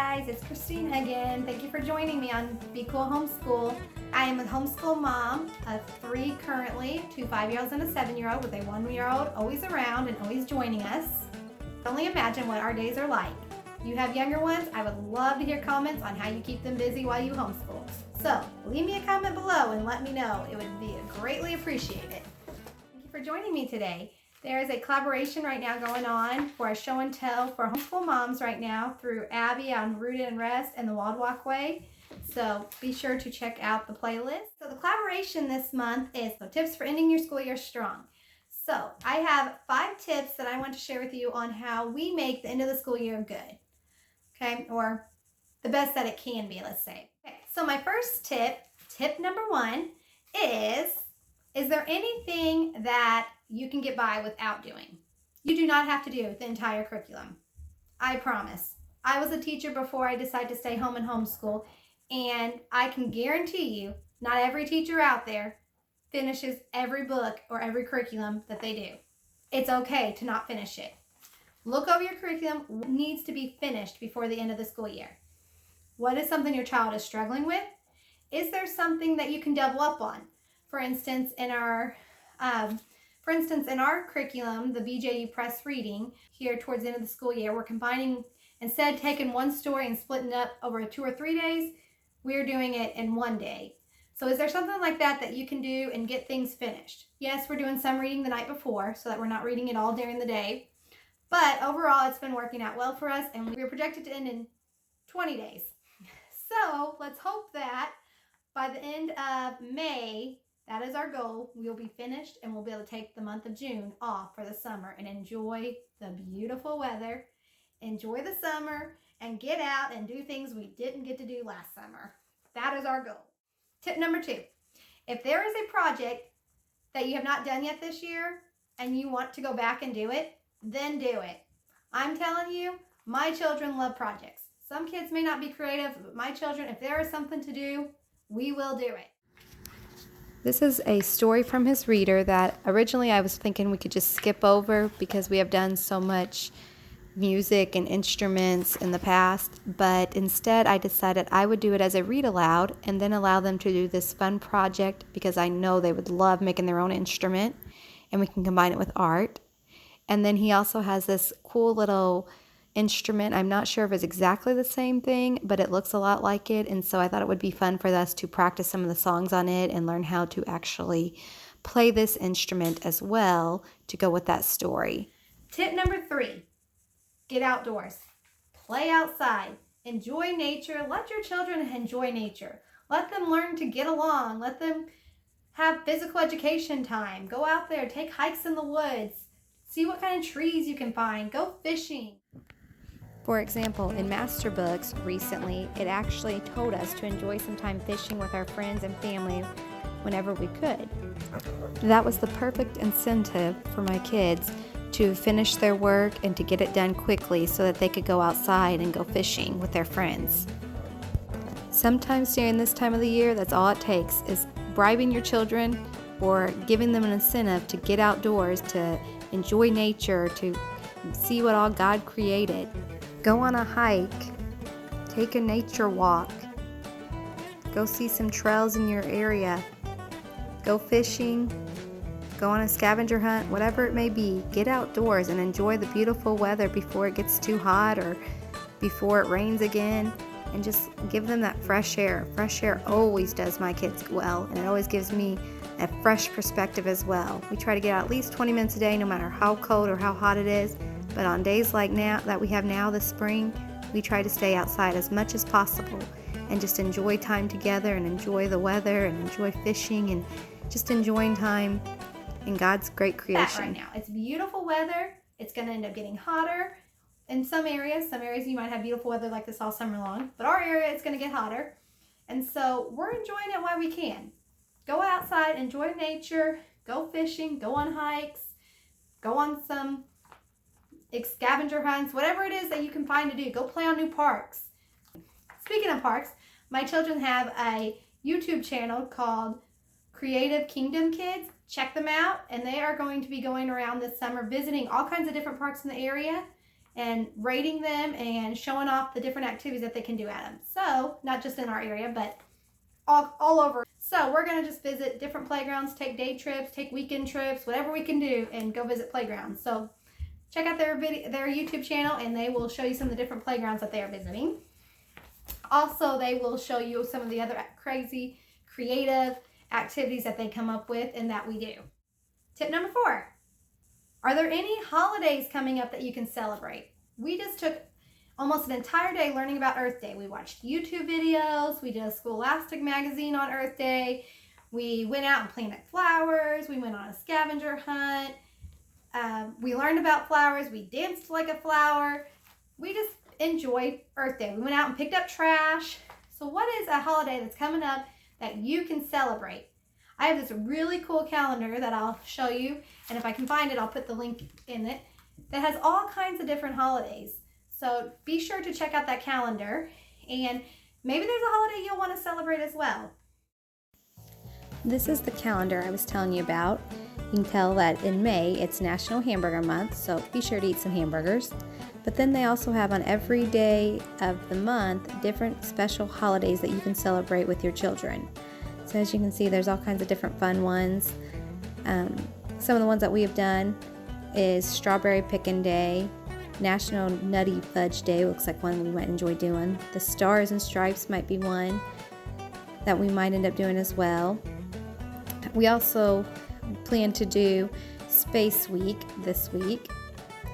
guys, it's Christina again. Thank you for joining me on Be Cool Homeschool. I am a homeschool mom of 3 currently, 2 5-year-olds and a 7-year-old with a 1-year-old always around and always joining us. Only imagine what our days are like. You have younger ones, I would love to hear comments on how you keep them busy while you homeschool. So leave me a comment below and let me know. It would be greatly appreciated. Thank you for joining me today. There is a collaboration right now going on for a show and tell for homeschool moms right now through Abby on Rooted and Rest and the Waldock Way. So be sure to check out the playlist. So the collaboration this month is tips for ending your school year strong. So I have 5 tips that I want to share with you on how we make the end of the school year good. Okay, or the best that it can be, let's say. Okay, so my first tip number 1 is there anything that you can get by without doing? You do not have to do the entire curriculum. I promise. I was a teacher before I decided to stay home and homeschool, and I can guarantee you not every teacher out there finishes every book or every curriculum that they do. It's okay to not finish it. Look over your curriculum. What needs to be finished before the end of the school year? What is something your child is struggling with? Is there something that you can double up on? For instance, in our curriculum, the BJU Press Reading, here towards the end of the school year, we're combining, instead of taking one story and splitting it up over 2 or 3 days, we're doing it in 1 day. So is there something like that that you can do and get things finished? Yes, we're doing some reading the night before so that we're not reading it all during the day. But overall, it's been working out well for us, and we're projected to end in 20 days. So let's hope that by the end of May, that is our goal, we'll be finished and we'll be able to take the month of June off for the summer and enjoy the beautiful weather, enjoy the summer, and get out and do things we didn't get to do last summer. That is our goal. Tip number 2, if there is a project that you have not done yet this year and you want to go back and do it, then do it. I'm telling you, my children love projects. Some kids may not be creative, but my children, if there is something to do, we will do it. This is a story from his reader that originally I was thinking we could just skip over because we have done so much music and instruments in the past, but instead I decided I would do it as a read aloud and then allow them to do this fun project because I know they would love making their own instrument and we can combine it with art. And then he also has this cool little instrument. I'm not sure if it's exactly the same thing, but it looks a lot like it. And so I thought it would be fun for us to practice some of the songs on it and learn how to actually play this instrument as well to go with that story. Tip number 3, get outdoors. Play outside. Enjoy nature. Let your children enjoy nature. Let them learn to get along. Let them have physical education time. Go out there. Take hikes in the woods. See what kind of trees you can find. Go fishing. For example, in Masterbooks recently, it actually told us to enjoy some time fishing with our friends and family whenever we could. That was the perfect incentive for my kids to finish their work and to get it done quickly so that they could go outside and go fishing with their friends. Sometimes during this time of the year, that's all it takes is bribing your children or giving them an incentive to get outdoors, to enjoy nature, to see what all God created. Go on a hike, take a nature walk, go see some trails in your area, go fishing, go on a scavenger hunt, whatever it may be. Get outdoors and enjoy the beautiful weather before it gets too hot or before it rains again, and just give them that fresh air. Fresh air always does my kids well, and it always gives me a fresh perspective as well. We try to get out at least 20 minutes a day, no matter how cold or how hot it is. But on days like now that we have now this spring, we try to stay outside as much as possible and just enjoy time together and enjoy the weather and enjoy fishing and just enjoying time in God's great creation. Right now, it's beautiful weather. It's going to end up getting hotter in some areas. Some areas you might have beautiful weather like this all summer long, but our area it's going to get hotter. And so we're enjoying it while we can. Go outside, enjoy nature, go fishing, go on hikes, go on some scavenger hunts, whatever it is that you can find to do. Go play on new parks. Speaking of parks, my children have a YouTube channel called Creative Kingdom Kids. Check them out, and they are going to be going around this summer visiting all kinds of different parks in the area and rating them and showing off the different activities that they can do at them. So not just in our area, but all over. So we're going to just visit different playgrounds, take day trips, take weekend trips, whatever we can do, and go visit playgrounds. So check out their YouTube channel, and they will show you some of the different playgrounds that they are visiting. Also, they will show you some of the other crazy, creative activities that they come up with and that we do. Tip number 4. Are there any holidays coming up that you can celebrate? We just took almost an entire day learning about Earth Day. We watched YouTube videos. We did a Scholastic magazine on Earth Day. We went out and planted flowers. We went on a scavenger hunt. We learned about flowers. We danced like a flower. We just enjoyed Earth Day. We went out and picked up trash. So what is a holiday that's coming up that you can celebrate? I have this really cool calendar that I'll show you, and if I can find it, I'll put the link in it, that has all kinds of different holidays. So be sure to check out that calendar, and maybe there's a holiday you'll want to celebrate as well. This is the calendar I was telling you about. You can tell that in May it's National Hamburger Month, so be sure to eat some hamburgers. But then they also have on every day of the month different special holidays that you can celebrate with your children. So as you can see, there's all kinds of different fun ones. Some of the ones that we have done is Strawberry Pickin' Day, National Nutty Fudge Day, looks like one we might enjoy doing. The Stars and Stripes might be one that we might end up doing as well. We also plan to do Space Week this week.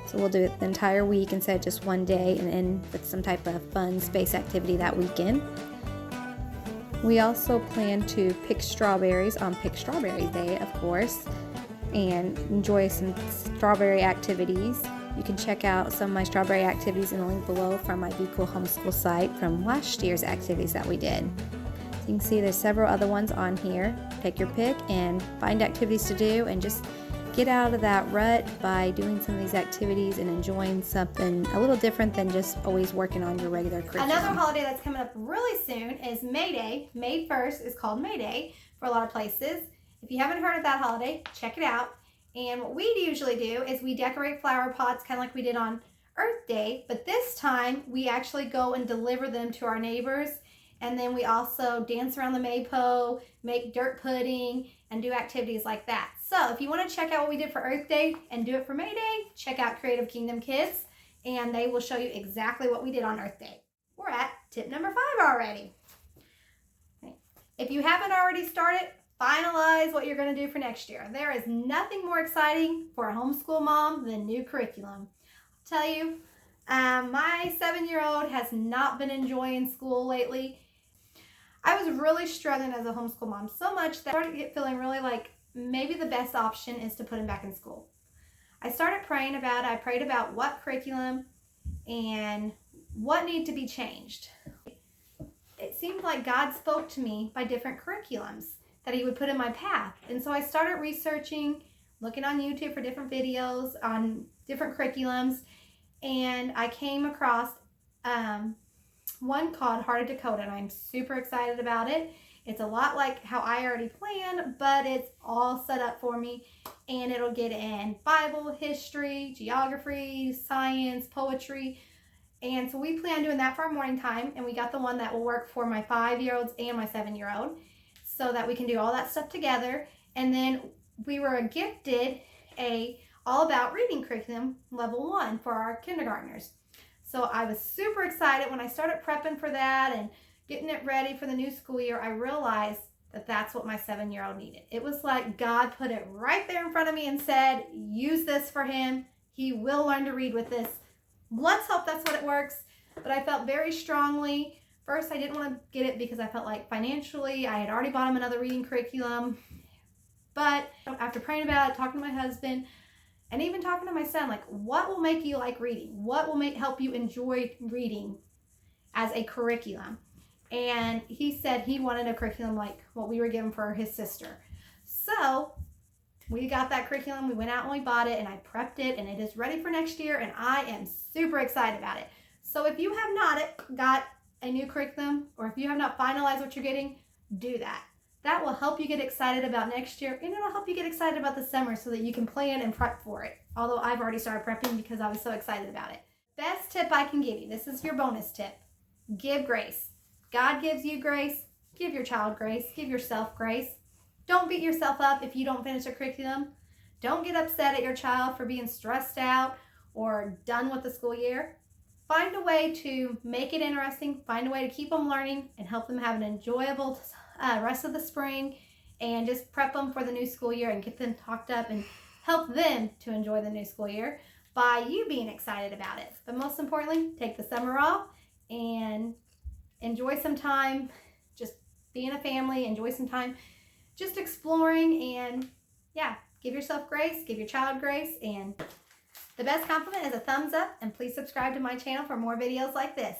So we'll do it the entire week instead of just one day, and end with some type of fun space activity that weekend. We also plan to pick strawberries on Pick Strawberry Day, of course, and enjoy some strawberry activities. You can check out some of my strawberry activities in the link below from my Be Cool Homeschool site from last year's activities that we did. So you can see there's several other ones on here. Take your pick and find activities to do, and just get out of that rut by doing some of these activities and enjoying something a little different than just always working on your regular curriculum. Another holiday that's coming up really soon is May Day. May 1st is called May Day for a lot of places. If you haven't heard of that holiday, check it out. And what we usually do is we decorate flower pots kind of like we did on Earth Day, but this time we actually go and deliver them to our neighbors. And then we also dance around the maypole, make dirt pudding, and do activities like that. So if you want to check out what we did for Earth Day and do it for May Day, check out Creative Kingdom Kids, and they will show you exactly what we did on Earth Day. We're at tip number 5 already. Okay. If you haven't already started, finalize what you're going to do for next year. There is nothing more exciting for a homeschool mom than new curriculum. I'll tell you, my 7-year-old has not been enjoying school lately. I was really struggling as a homeschool mom so much that I started feeling really like maybe the best option is to put him back in school. I started praying about it. I prayed about what curriculum and what needed to be changed. It seemed like God spoke to me by different curriculums that he would put in my path. And so I started researching, looking on YouTube for different videos on different curriculums, and I came across one called Heart of Dakota, and I'm super excited about it. It's a lot like how I already planned, but it's all set up for me, and it'll get in Bible, history, geography, science, poetry. And so we plan on doing that for our morning time, and we got the one that will work for my 5-year-olds and my 7-year-old so that we can do all that stuff together. And then we were gifted a all about reading curriculum level 1 for our kindergartners. So I was super excited when I started prepping for that and getting it ready for the new school year. I realized that that's what my 7-year-old needed. It was like God put it right there in front of me and said, use this for him. He will learn to read with this. Let's hope that's what it works. But I felt very strongly. First, I didn't want to get it because I felt like financially I had already bought him another reading curriculum. But after praying about it, talking to my husband, and even talking to my son, like, what will make you like reading? What will help you enjoy reading as a curriculum? And he said he wanted a curriculum like what we were given for his sister. So we got that curriculum. We went out and we bought it, and I prepped it, and it is ready for next year, and I am super excited about it. So if you have not got a new curriculum, or if you have not finalized what you're getting, do that. That will help you get excited about next year, and it'll help you get excited about the summer so that you can plan and prep for it. Although I've already started prepping because I was so excited about it. Best tip I can give you, this is your bonus tip. Give grace. God gives you grace. Give your child grace. Give yourself grace. Don't beat yourself up if you don't finish a curriculum. Don't get upset at your child for being stressed out or done with the school year. Find a way to make it interesting. Find a way to keep them learning and help them have an enjoyable rest of the spring, and just prep them for the new school year and get them talked up and help them to enjoy the new school year by you being excited about it. But most importantly, take the summer off and enjoy some time just being a family, enjoy some time just exploring, and yeah, give yourself grace, give your child grace, and the best compliment is a thumbs up, and please subscribe to my channel for more videos like this.